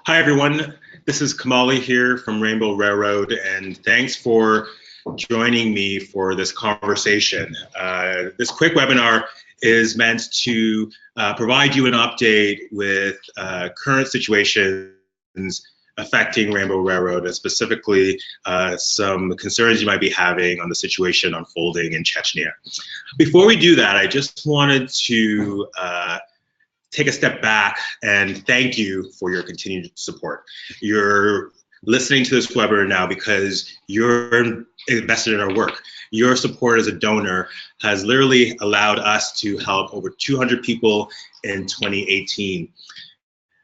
Hi, everyone. This is Kamali here from Rainbow Railroad, and thanks for joining me for this conversation. This quick webinar is meant to provide you an update with current situations affecting Rainbow Railroad, and specifically some concerns you might be having on the situation unfolding in Chechnya. Before we do that, I just wanted to take a step back and thank you for your continued support. You're listening to this webinar now because you're invested in our work. Your support as a donor has literally allowed us to help over 200 people in 2018.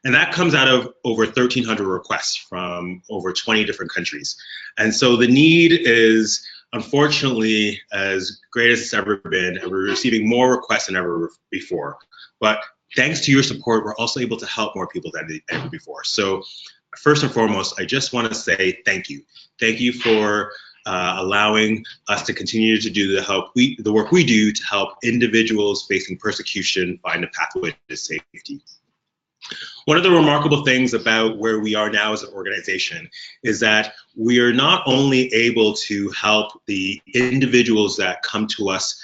And that comes out of over 1,300 requests from over 20 different countries. And so the need is unfortunately as great as it's ever been, and we're receiving more requests than ever before. But thanks to your support, we're also able to help more people than ever before. So first and foremost, I just want to say thank you. Thank you for allowing us to continue to do the work we do to help individuals facing persecution find a pathway to safety. One of the remarkable things about where we are now as an organization is that we are not only able to help the individuals that come to us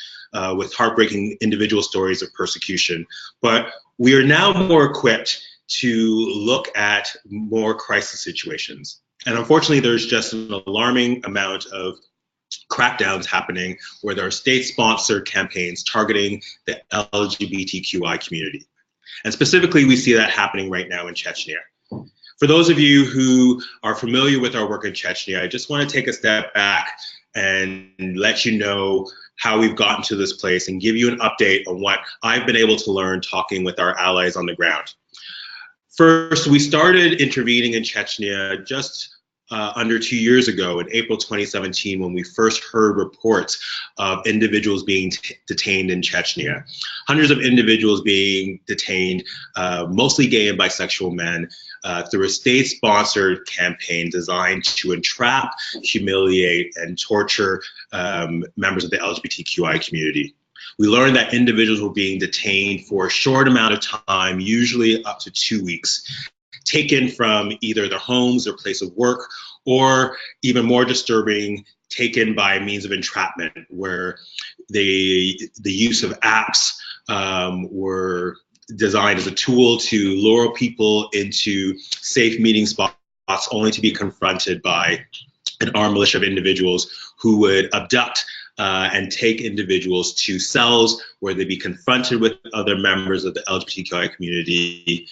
with heartbreaking individual stories of persecution, but we are now more equipped to look at more crisis situations. And unfortunately, there's just an alarming amount of crackdowns happening where there are state-sponsored campaigns targeting the LGBTQI community. And specifically, we see that happening right now in Chechnya. For those of you who are familiar with our work in Chechnya, I just want to take a step back and let you know how we've gotten to this place and give you an update on what I've been able to learn talking with our allies on the ground. First, we started intervening in Chechnya just under 2 years ago in April 2017 when we first heard reports of individuals being detained in Chechnya. Hundreds of individuals being detained, mostly gay and bisexual men, through a state-sponsored campaign designed to entrap, humiliate, and torture members of the LGBTQI community. We learned that individuals were being detained for a short amount of time, usually up to 2 weeks, taken from either their homes or place of work, or even more disturbing, taken by means of entrapment, where the use of apps were designed as a tool to lure people into safe meeting spots only to be confronted by an armed militia of individuals who would abduct and take individuals to cells where they'd be confronted with other members of the LGBTQI community,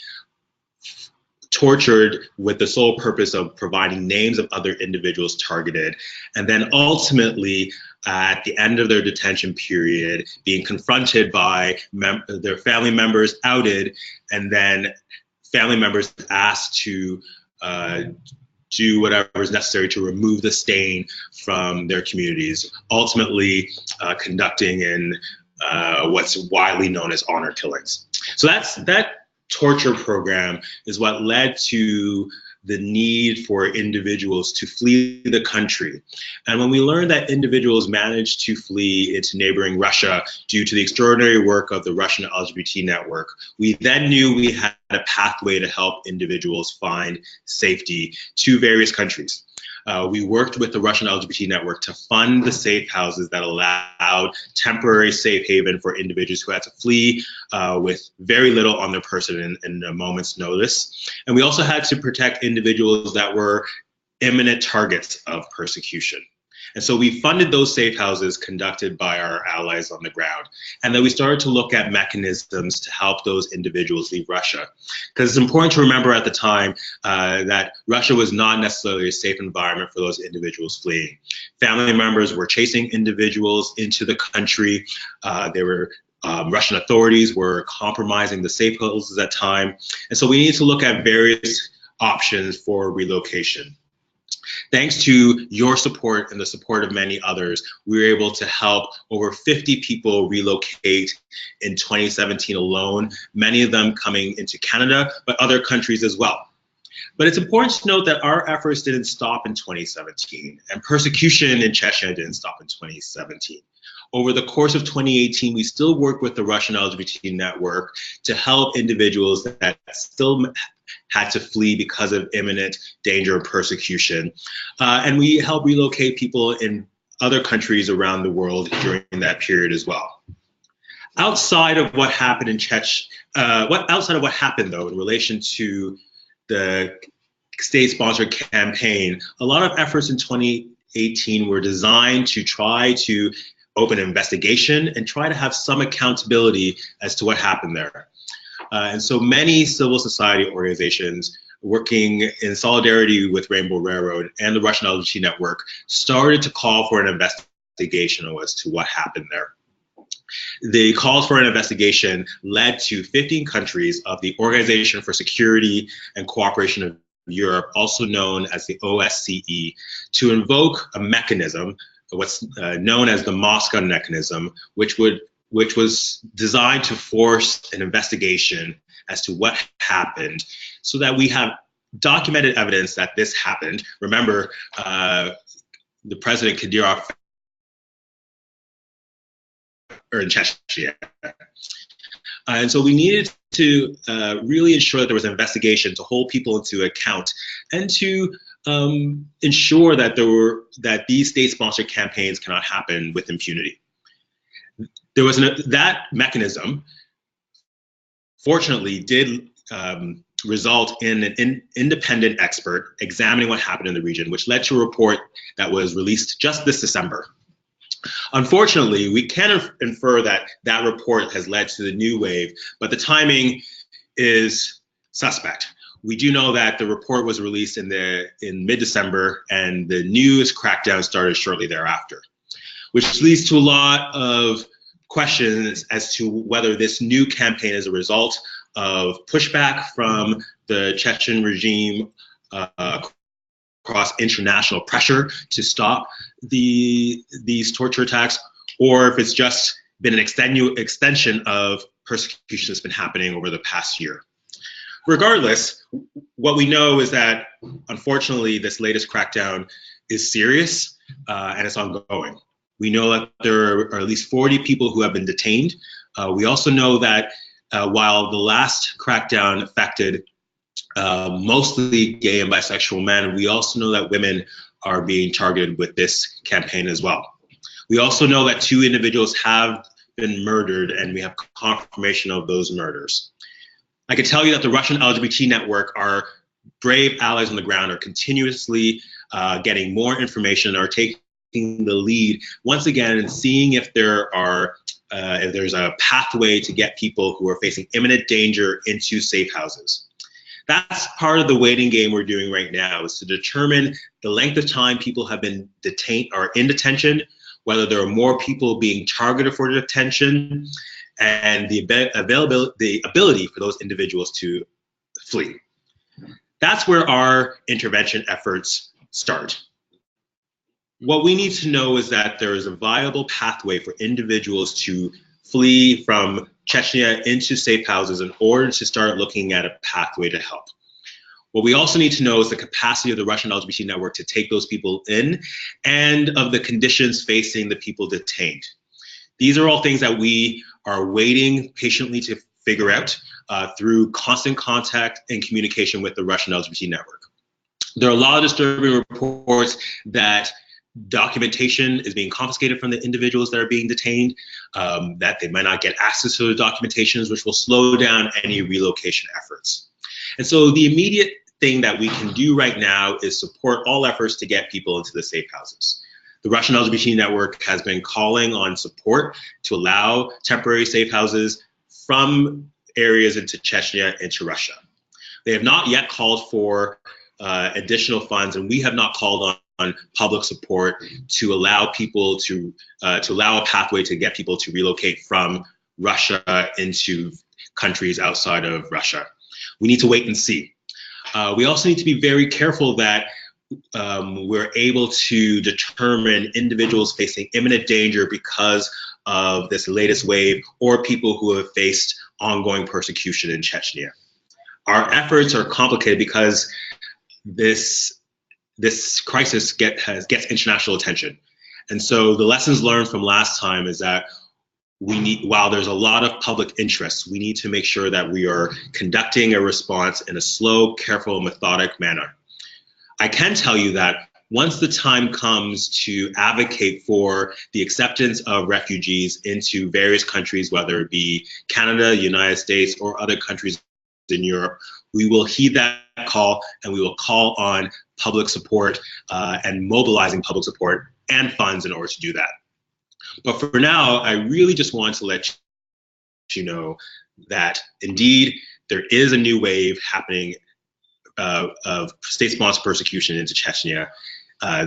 tortured with the sole purpose of providing names of other individuals targeted, and then ultimately at the end of their detention period being confronted by their family members, outed, and then family members asked to do whatever is necessary to remove the stain from their communities, ultimately conducting in what's widely known as honor killings. So that torture program is what led to the need for individuals to flee the country. And when we learned that individuals managed to flee into neighboring Russia due to the extraordinary work of the Russian LGBT network, we then knew we had a pathway to help individuals find safety to various countries. We worked with the Russian LGBT network to fund the safe houses that allowed temporary safe haven for individuals who had to flee with very little on their person in a moment's notice. And we also had to protect individuals that were imminent targets of persecution. And so we funded those safe houses conducted by our allies on the ground. And then we started to look at mechanisms to help those individuals leave Russia. Because it's important to remember at the time that Russia was not necessarily a safe environment for those individuals fleeing. Family members were chasing individuals into the country. Russian authorities were compromising the safe houses at the time. And so we need to look at various options for relocation. Thanks to your support and the support of many others, we were able to help over 50 people relocate in 2017 alone, many of them coming into Canada, but other countries as well. But it's important to note that our efforts didn't stop in 2017, and persecution in Chechnya didn't stop in 2017. over the course of 2018, we still worked with the Russian LGBT network to help individuals that still had to flee because of imminent danger of persecution. And we helped relocate people in other countries around the world during that period as well. Outside of what happened in outside of what happened though in relation to the state-sponsored campaign, a lot of efforts in 2018 were designed to try to open an investigation and try to have some accountability as to what happened there. And so many civil society organizations working in solidarity with Rainbow Railroad and the Russian LGBT network started to call for an investigation as to what happened there. The calls for an investigation led to 15 countries of the Organization for Security and Cooperation of Europe, also known as the OSCE, to invoke a mechanism, what's known as the Moscow mechanism, which was designed to force an investigation as to what happened so that we have documented evidence that this happened. Remember, the President Kadyrov in Chechnya. And so we needed to really ensure that there was an investigation to hold people into account and to ensure that these state-sponsored campaigns cannot happen with impunity. There was that mechanism, fortunately, did result in an independent expert examining what happened in the region, which led to a report that was released just this December. Unfortunately, we can infer that that report has led to the new wave, but the timing is suspect. We do know that the report was released in mid-December, and the news crackdown started shortly thereafter, which leads to a lot of questions as to whether this new campaign is a result of pushback from the Chechen regime across international pressure to stop these torture attacks, or if it's just been an extension of persecution that's been happening over the past year. Regardless, what we know is that, unfortunately, this latest crackdown is serious and it's ongoing. We know that there are at least 40 people who have been detained. We also know that while the last crackdown affected mostly gay and bisexual men, we also know that women are being targeted with this campaign as well. We also know that 2 individuals have been murdered, and we have confirmation of those murders. I can tell you that the Russian LGBT network, our brave allies on the ground, are continuously getting more information, are taking the lead once again and seeing if if there's a pathway to get people who are facing imminent danger into safe houses. That's part of the waiting game we're doing right now, is to determine the length of time people have been detained or in detention, whether there are more people being targeted for detention, and the ability for those individuals to flee. That's where our intervention efforts start. What we need to know is that there is a viable pathway for individuals to flee from Chechnya into safe houses in order to start looking at a pathway to help. What we also need to know is the capacity of the Russian LGBT network to take those people in, and of the conditions facing the people detained. These are all things that we are waiting patiently to figure out through constant contact and communication with the Russian LGBT network. There are a lot of disturbing reports that documentation is being confiscated from the individuals that are being detained, that they might not get access to the documentations, which will slow down any relocation efforts. And so the immediate thing that we can do right now is support all efforts to get people into the safe houses. The Russian LGBT network has been calling on support to allow temporary safe houses from areas into Chechnya into Russia. They have not yet called for additional funds, and we have not called on public support to allow people to allow a pathway to get people to relocate from Russia into countries outside of Russia. We need to wait and see. We also need to be very careful that we're able to determine individuals facing imminent danger because of this latest wave, or people who have faced ongoing persecution in Chechnya. Our efforts are complicated because this crisis gets international attention. And so the lessons learned from last time is that while there's a lot of public interest, we need to make sure that we are conducting a response in a slow, careful, methodic manner. I can tell you that once the time comes to advocate for the acceptance of refugees into various countries, whether it be Canada, United States, or other countries in Europe, we will heed that call and we will call on public support and mobilizing public support and funds in order to do that. But for now, I really just want to let you know that indeed there is a new wave happening of state-sponsored persecution into Chechnya.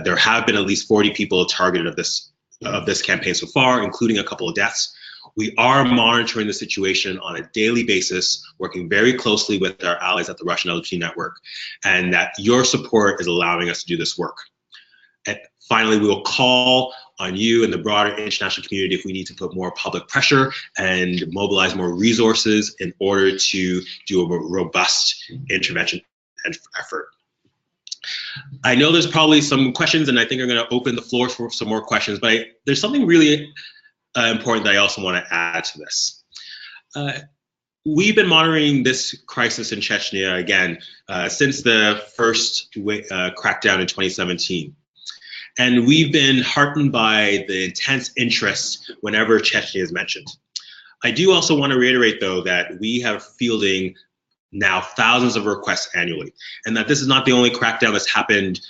There have been at least 40 people targeted of this campaign so far, including a couple of deaths. We are monitoring the situation on a daily basis, working very closely with our allies at the Russian LGBT network, and that your support is allowing us to do this work. And finally, we will call on you and the broader international community if we need to put more public pressure and mobilize more resources in order to do a robust intervention and effort. I know there's probably some questions, and I think I'm going to open the floor for some more questions, but there's something really important that I also want to add to this. We've been monitoring this crisis in Chechnya, again, since the first crackdown in 2017. And we've been heartened by the intense interest whenever Chechnya is mentioned. I do also want to reiterate, though, that we have fielding now thousands of requests annually, and that this is not the only crackdown that's happened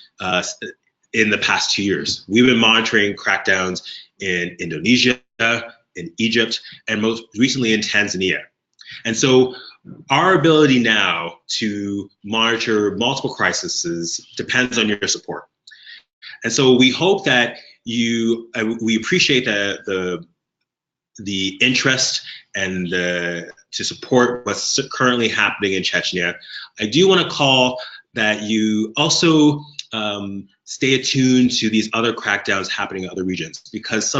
in the past 2 years. We've been monitoring crackdowns in Indonesia, in Egypt, and most recently in Tanzania. And so our ability now to monitor multiple crises depends on your support. And so we hope that we appreciate the interest and to support what's currently happening in Chechnya. I do want to call that you also stay attuned to these other crackdowns happening in other regions, because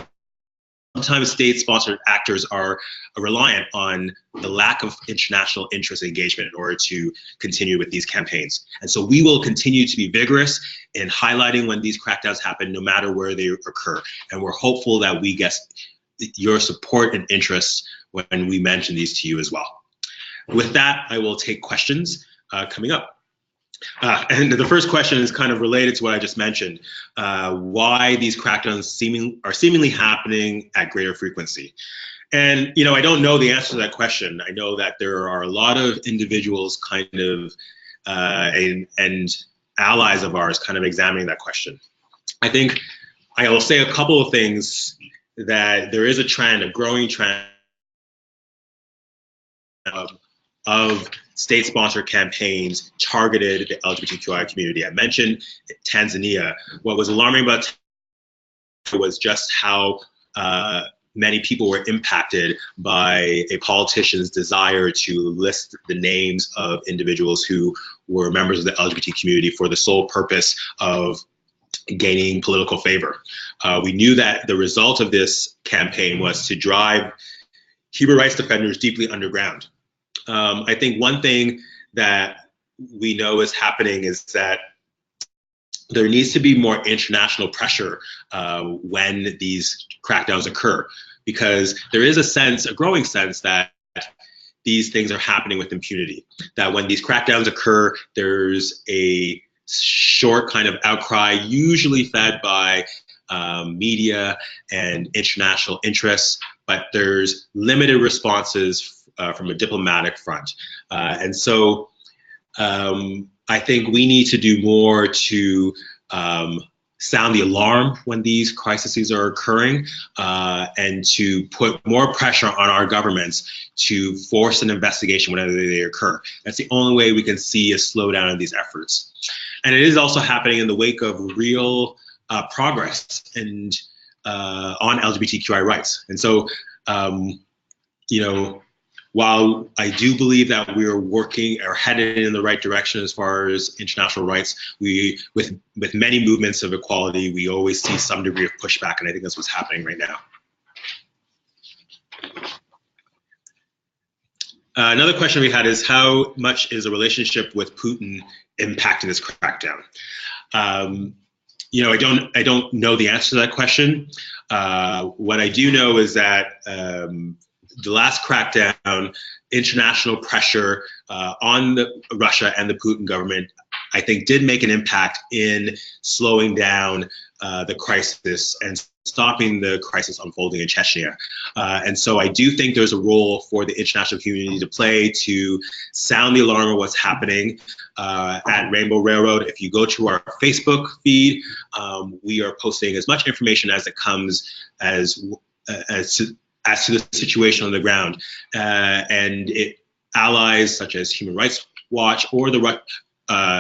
sometimes state-sponsored actors are reliant on the lack of international interest and engagement in order to continue with these campaigns. And so we will continue to be vigorous in highlighting when these crackdowns happen, no matter where they occur. And we're hopeful that we get your support and interest when we mention these to you as well. With that, I will take questions coming up. And the first question is kind of related to what I just mentioned, why these crackdowns are seemingly happening at greater frequency. And, you know, I don't know the answer to that question. I know that there are a lot of individuals kind of, and allies of ours kind of examining that question. I think I will say a couple of things, that there is a trend, a growing trend of state-sponsored campaigns targeted the LGBTQI community. I mentioned Tanzania. What was alarming about Tanzania was just how many people were impacted by a politician's desire to list the names of individuals who were members of the LGBT community for the sole purpose of gaining political favor. We knew that the result of this campaign was to drive human rights defenders deeply underground. I think one thing that we know is happening is that there needs to be more international pressure when these crackdowns occur, because there is a growing sense that these things are happening with impunity, that when these crackdowns occur, there's a short kind of outcry, usually fed by media and international interests, but there's limited responses from a diplomatic front. And so I think we need to do more to sound the alarm when these crises are occurring, and to put more pressure on our governments to force an investigation whenever they occur. That's the only way we can see a slowdown in these efforts. And it is also happening in the wake of real progress and on LGBTQI rights. And so, you know, while I do believe that we are working or headed in the right direction as far as international rights, with many movements of equality, we always see some degree of pushback, and I think that's what's happening right now. Another question we had is, how much is a relationship with Putin impacting this crackdown? I don't know the answer to that question. What I do know is that the last crackdown, international pressure on Russia and the Putin government, I think, did make an impact in slowing down the crisis and stopping the crisis unfolding in Chechnya. And so I do think there's a role for the international community to play to sound the alarm of what's happening at Rainbow Railroad. If you go to our Facebook feed, we are posting as much information as it comes as to the situation on the ground. And allies such as Human Rights Watch or the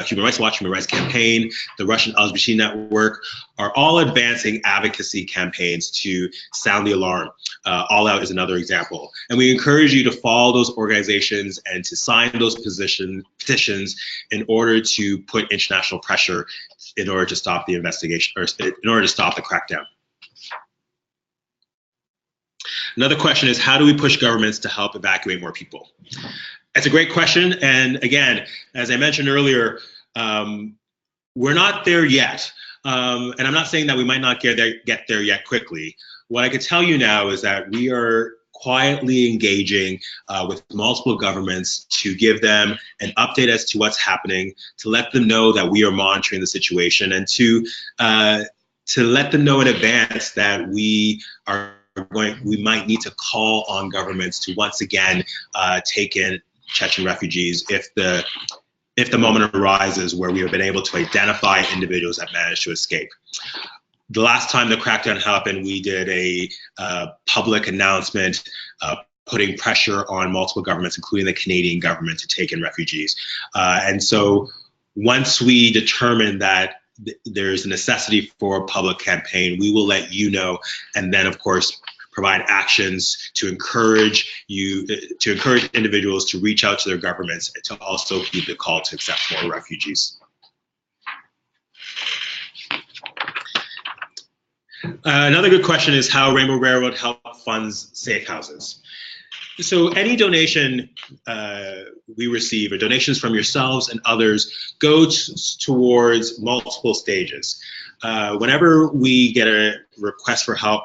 Human Rights Watch, Human Rights Campaign, the Russian LGBT Network are all advancing advocacy campaigns to sound the alarm. All Out is another example. And we encourage you to follow those organizations and to sign those petitions in order to put international pressure in order to stop the investigation, or in order to stop the crackdown. Another question is, how do we push governments to help evacuate more people? That's a great question. And again, as I mentioned earlier, we're not there yet. And I'm not saying that we might not get there yet quickly. What I can tell you now is that we are quietly engaging with multiple governments to give them an update as to what's happening, to let them know that we are monitoring the situation, and to let them know in advance that we might need to call on governments to once again take in Chechen refugees if the moment arises where we have been able to identify individuals that managed to escape. The last time the crackdown happened, we did a public announcement putting pressure on multiple governments, including the Canadian government, to take in refugees. And so once we determine that there's a necessity for a public campaign, we will let you know, and then of course provide actions to encourage individuals to reach out to their governments and to also heed the call to accept more refugees. Another good question is how Rainbow Railroad funds safe houses. So any donation we receive, or donations from yourselves and others, go towards multiple stages. Whenever we get a request for help,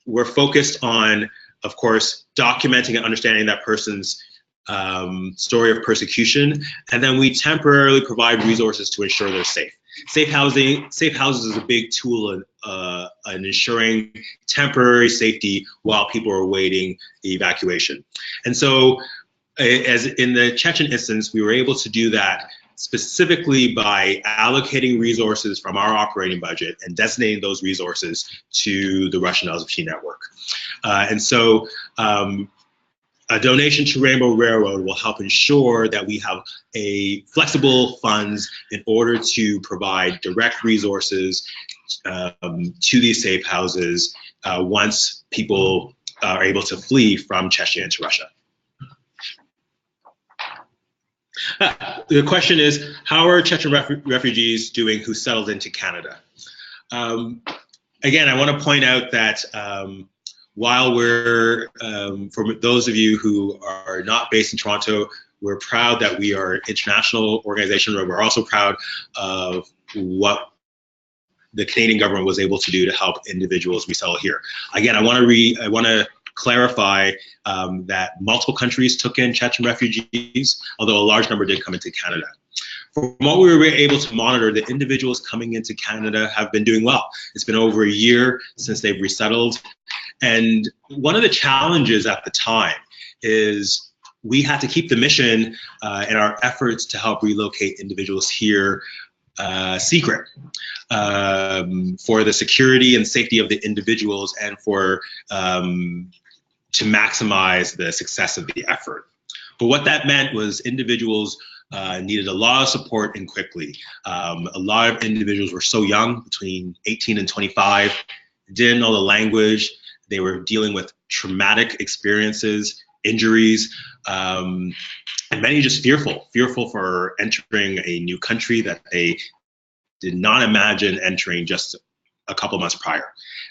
we're focused on, of course, documenting and understanding that person's story of persecution, and then we temporarily provide resources to ensure they're safe. Safe houses is a big tool in ensuring temporary safety while people are awaiting the evacuation. And so, as in the Chechen instance, we were able to do that specifically by allocating resources from our operating budget and designating those resources to the Russian LGBT network. And so a donation to Rainbow Railroad will help ensure that we have flexible funds in order to provide direct resources to these safe houses once people are able to flee from Chechnya into Russia. The question is, how are Chechen refugees doing who settled into Canada? Again, I want to point out that while we're, for those of you who are not based in Toronto, we're proud that we are an international organization, but we're also proud of what the Canadian government was able to do to help individuals resettle here. Again, I want to clarify that multiple countries took in Chechen refugees, although a large number did come into Canada. From what we were able to monitor, the individuals coming into Canada have been doing well. It's been over a year since they've resettled. And one of the challenges at the time is we had to keep the mission in our efforts to help relocate individuals here secret for the security and safety of the individuals and for to maximize the success of the effort. But what that meant was individuals needed a lot of support and quickly. A lot of individuals were so young, between 18 and 25, didn't know the language. They were dealing with traumatic experiences, injuries, and many just fearful for entering a new country that they did not imagine entering just a couple months prior.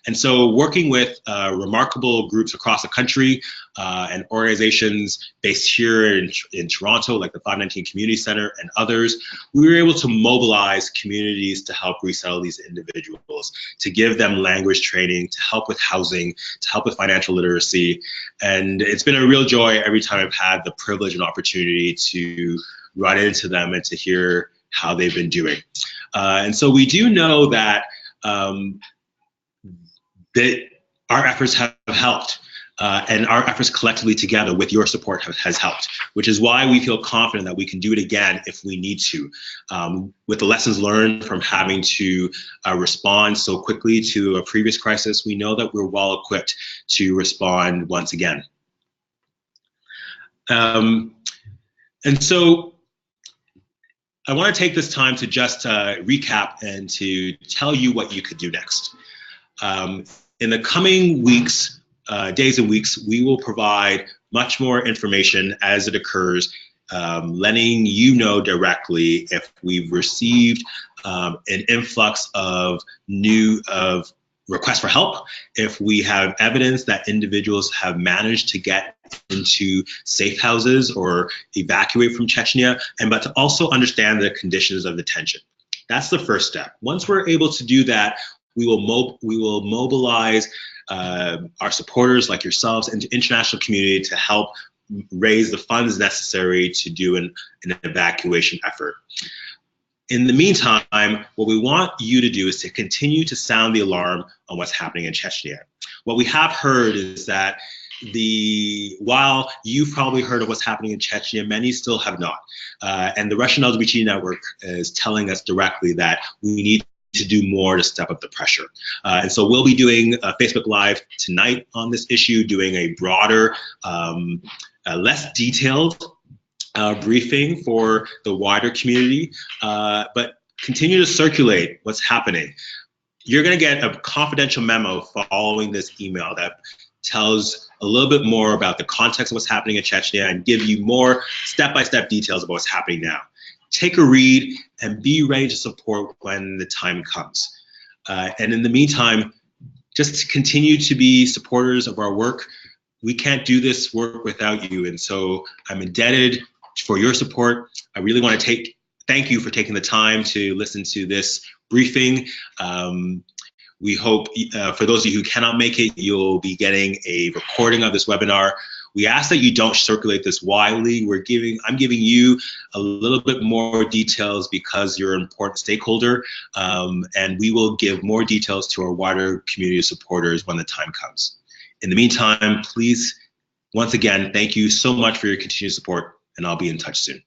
And so working with remarkable groups across the country and organizations based here in Toronto, like the 519 Community Center and others, we were able to mobilize communities to help resettle these individuals, to give them language training, to help with housing, to help with financial literacy. And it's been a real joy every time I've had the privilege and opportunity to run into them and to hear how they've been doing. And so we do know that that our efforts have helped, and our efforts collectively together with your support has helped, which is why we feel confident that we can do it again if we need to. With the lessons learned from having to respond so quickly to a previous crisis, we know that we're well equipped to respond once again. And so I want to take this time to just recap and to tell you what you could do next. In the coming weeks, days and weeks, we will provide much more information as it occurs, letting you know directly if we've received an influx of requests for help, if we have evidence that individuals have managed to get into safe houses or evacuate from Chechnya, but to also understand the conditions of detention. That's the first step. Once we're able to do that, we will mobilize our supporters like yourselves and the international community to help raise the funds necessary to do an evacuation effort. In the meantime, what we want you to do is to continue to sound the alarm on what's happening in Chechnya. What we have heard is that while you've probably heard of what's happening in Chechnya, many still have not. And the Russian LGBT network is telling us directly that we need to do more to step up the pressure. And so we'll be doing a Facebook Live tonight on this issue, doing a broader, less detailed briefing for the wider community, but continue to circulate what's happening. You're going to get a confidential memo following this email that tells a little bit more about the context of what's happening in Chechnya and give you more step-by-step details about what's happening now. Take a read and be ready to support when the time comes. And in the meantime, just continue to be supporters of our work. We can't do this work without you. And so I'm indebted for your support. I really want to thank you for taking the time to listen to this briefing. We hope for those of you who cannot make it, you'll be getting a recording of this webinar. We ask that you don't circulate this widely. I'm giving you a little bit more details because you're an important stakeholder, and we will give more details to our wider community of supporters when the time comes. In the meantime, please, once again, thank you so much for your continued support, and I'll be in touch soon.